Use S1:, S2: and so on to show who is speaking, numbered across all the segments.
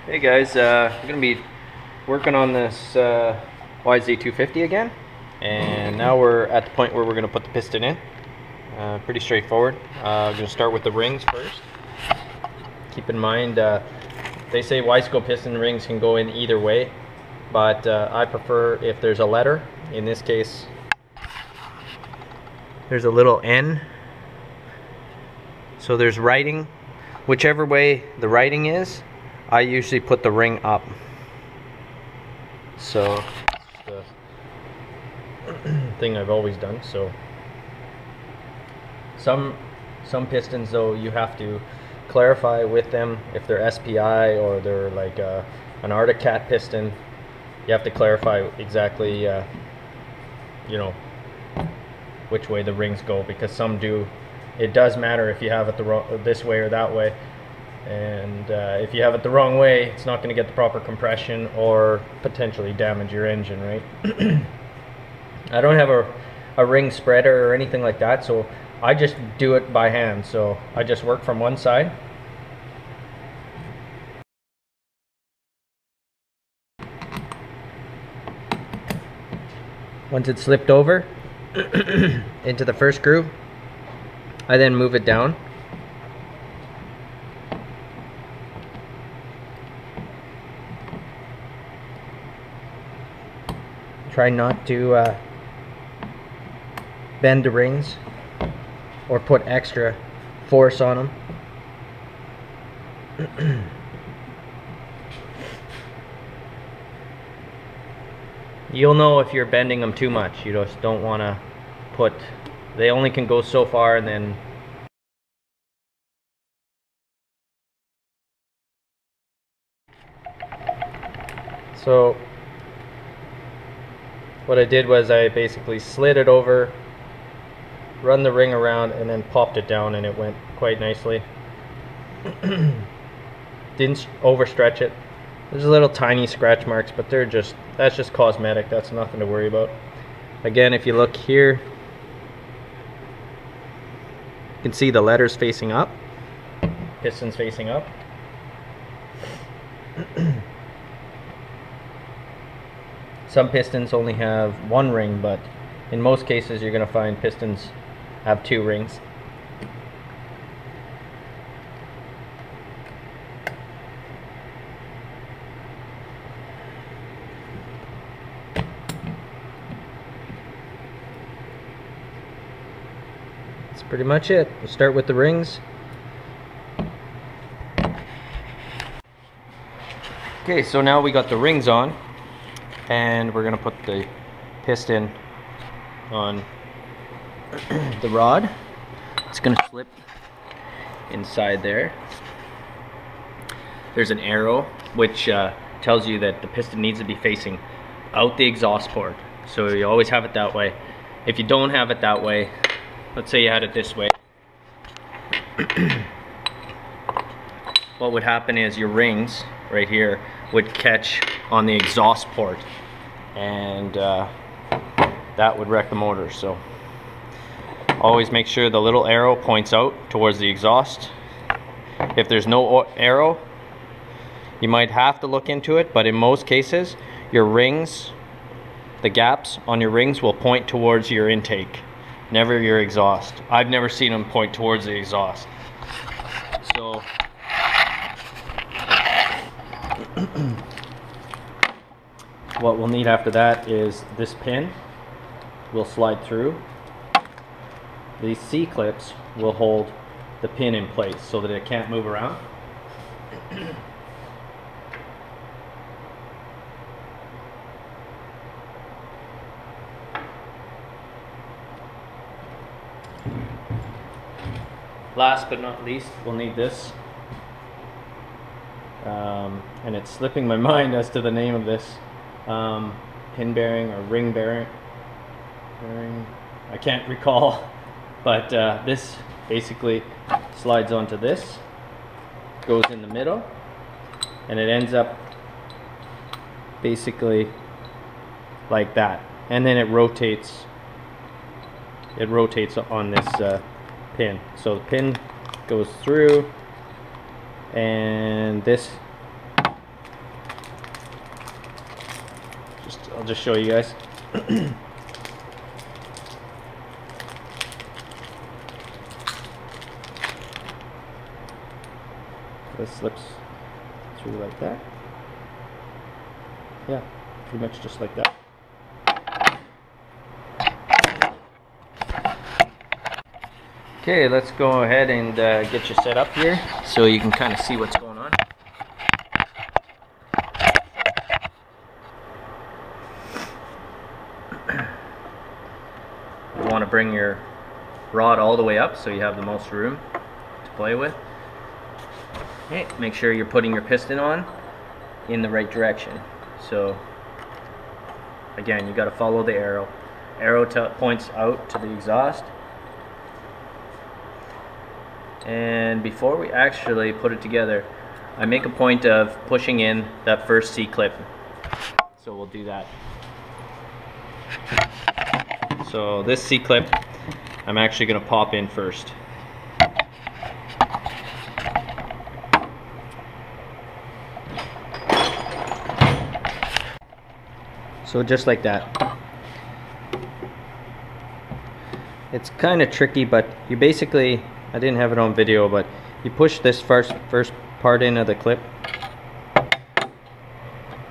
S1: Hey guys, I'm going to be working on this YZ250 again, and now we're at the point where we're going to put the piston in. Pretty straightforward. I'm going to start with the rings first. Keep in mind, they say Y-scope piston rings can go in either way, but I prefer if there's a letter. In this case, there's a little N. So there's writing. Whichever way the writing is, I usually put the ring up. So the thing I've always done. So some pistons though, you have to clarify with them if they're SPI or they're like an Arctic Cat piston. You have to clarify exactly you know, which way the rings go, because some do. It does matter if you have it this way or that way. And if you have it the wrong way, it's not going to get the proper compression or potentially damage your engine, right? I don't have a ring spreader or anything like that, so I just do it by hand. So I just work from one side. Once it's slipped over into the first groove, I then move it down. Try not to bend the rings or put extra force on them. You'll know if you're bending them too much. You just don't want to put, they only can go so far, and then so what I did was I basically slid it over, run the ring around, and then popped it down, and it went quite nicely. Didn't overstretch it. There's a little tiny scratch marks, but that's just cosmetic. That's nothing to worry about. Again, if you look here, you can see the letters facing up, pistons facing up. Some pistons only have one ring, but in most cases you're going to find pistons have two rings. That's pretty much it. We'll start with the rings. Okay, so now we got the rings on, and we're gonna put the piston on the rod. It's gonna slip inside there. There's an arrow which tells you that the piston needs to be facing out the exhaust port, so you always have it that way. If you don't have it that way, let's say you had it this way, what would happen is your rings right here would catch on the exhaust port, and that would wreck the motor. So always make sure the little arrow points out towards the exhaust. If there's no arrow, you might have to look into it, but in most cases your rings, the gaps on your rings will point towards your intake, never your exhaust. I've never seen them point towards the exhaust. So what we'll need after that is this pin will slide through. These C-clips will hold the pin in place so that it can't move around. Last but not least, we'll need this. And it's slipping my mind as to the name of this. Pin bearing or ring bearing. I can't recall. But this basically slides onto this, goes in the middle, and it ends up basically like that. And then it rotates on this pin. So the pin goes through, and this just show you guys. This slips through like that. Yeah, pretty much just like that. Okay, let's go ahead and get you set up here so you can kind of see what's going on. You want to bring your rod all the way up so you have the most room to play with. Okay, make sure you're putting your piston on in the right direction. So again, you got to follow the arrow. Arrow points out to the exhaust. And before we actually put it together, I make a point of pushing in that first C-clip. So we'll do that. So this C-clip, I'm actually going to pop in first. So just like that. It's kind of tricky, but you basically, I didn't have it on video, but you push this first part in of the clip,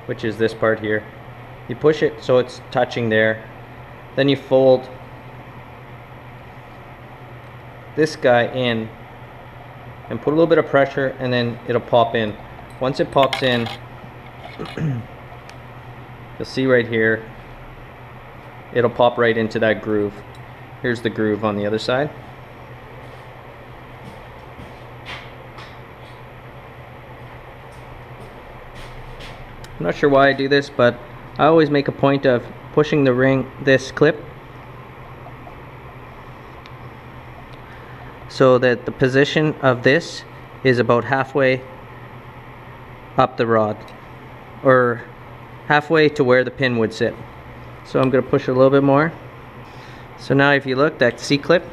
S1: which is this part here. You push it so it's touching there. Then you fold this guy in and put a little bit of pressure, and then it'll pop in. Once it pops in, you'll see right here, it'll pop right into that groove. Here's the groove on the other side. I'm not sure why I do this, but I always make a point of pushing this clip so that the position of this is about halfway up the rod, or halfway to where the pin would sit. So I'm going to push a little bit more. So now if you look, that C-clip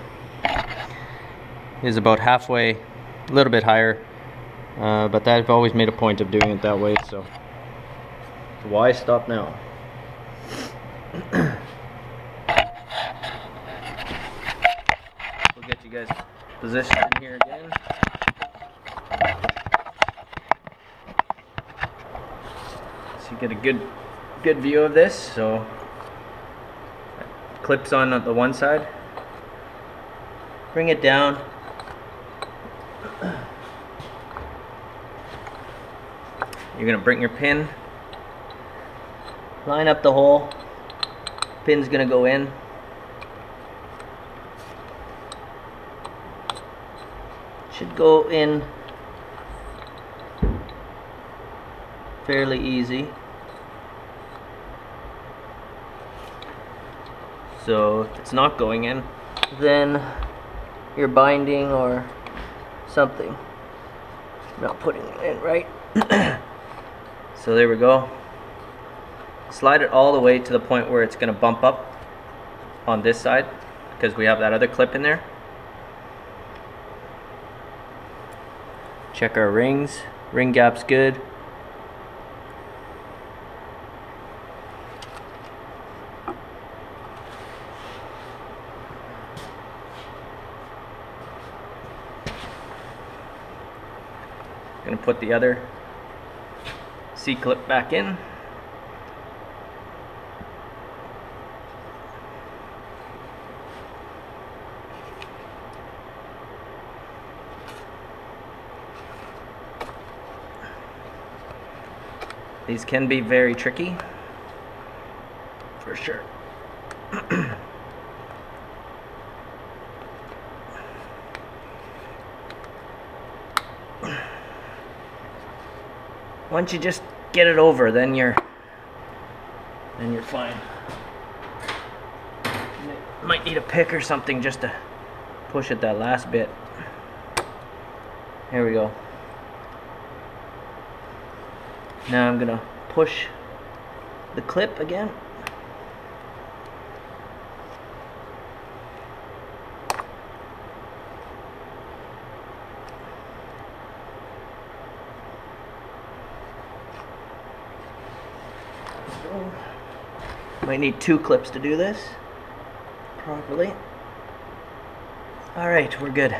S1: is about halfway, a little bit higher, but I've always made a point of doing it that way. So why stop now? We'll get you guys positioned in here again. So you get a good view of this. So clips on the one side. Bring it down. You're gonna bring your pin, line up the hole. Pin's gonna go in. Should go in fairly easy. So if it's not going in, then you're binding or something. Not putting it in right. So there we go. Slide it all the way to the point where it's going to bump up on this side, because we have that other clip in there. Check our rings. Ring gap's good. Going to put the other C-clip back in. These can be very tricky, for sure. Once you just get it over, then you're fine. You might need a pick or something just to push it that last bit. Here we go. Now I'm gonna push the clip again.
S2: might need 2 clips to do this properly. Alright, we're good.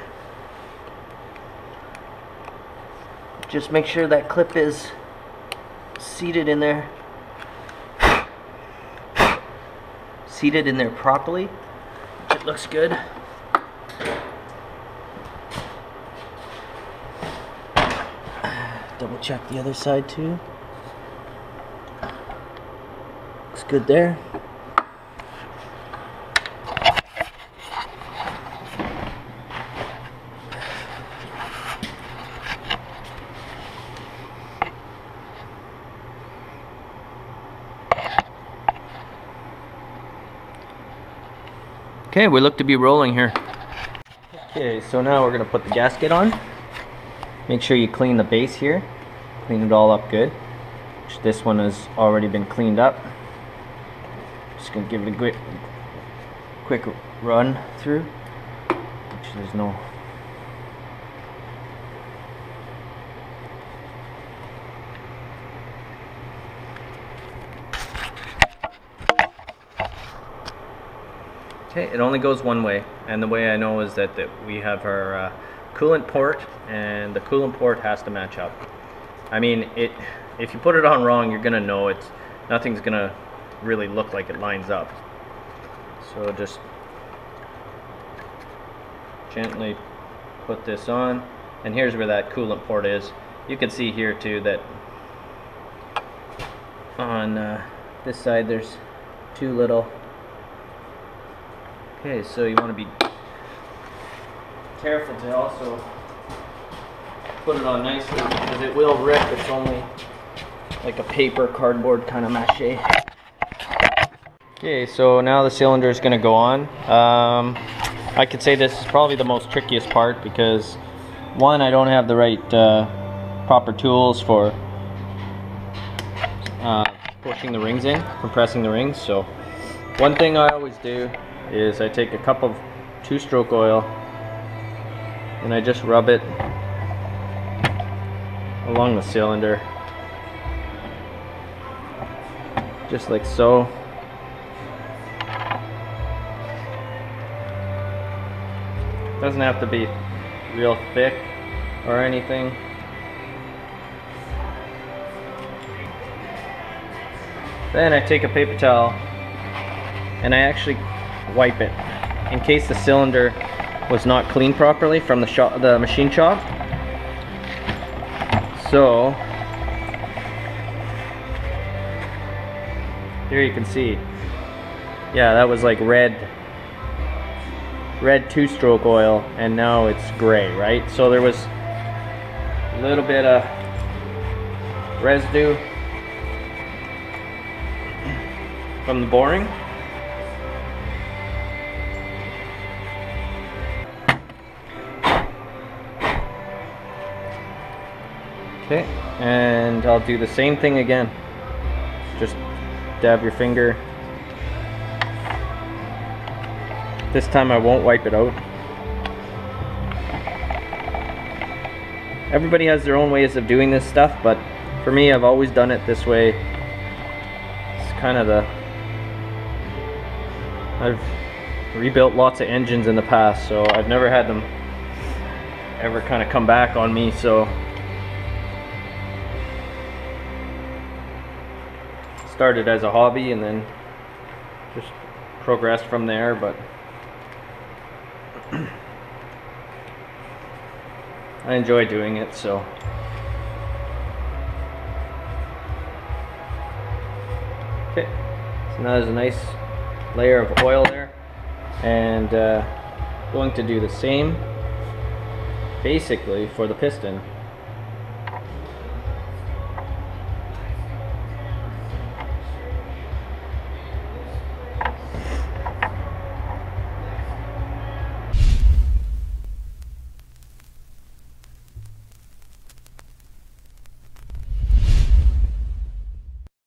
S2: Just make sure that clip is seated in there. Seated in there properly. It looks good. Double check the other side too. Looks good there.
S1: Okay, we look to be rolling here. Okay, so now we're gonna put the gasket on. Make sure you clean the base here. Clean it all up good. This one has already been cleaned up. Just gonna give it a quick run through. Actually, there's no. Okay, it only goes one way, and the way I know is that we have our coolant port, and the coolant port has to match up. I mean, if you put it on wrong, you're gonna know nothing's gonna really look like it lines up. So just gently put this on, and here's where that coolant port is. You can see here too that on this side there's 2 little. Okay, so you want to be careful to also put it on nicely because it will rip. It's only like a paper, cardboard kind of mache. Okay, so now the cylinder is going to go on. I could say this is probably the most trickiest part because one, I don't have the right proper tools for pushing the rings in, compressing the rings. So one thing I always do is I take a cup of 2-stroke oil and I just rub it along the cylinder, just like so. Doesn't have to be real thick or anything. Then I take a paper towel and I actually wipe it in case the cylinder was not cleaned properly from the machine shop. So here you can see, yeah, that was like red 2-stroke oil, and now it's gray, right? So there was a little bit of residue from the boring. Okay, and I'll do the same thing again. Just dab your finger. This time I won't wipe it out. Everybody has their own ways of doing this stuff, but for me, I've always done it this way. It's kind of I've rebuilt lots of engines in the past, so I've never had them ever kind of come back on me, so started as a hobby and then just progressed from there. But I enjoy doing it, so okay, so now there's a nice layer of oil there, and going to do the same basically for the piston.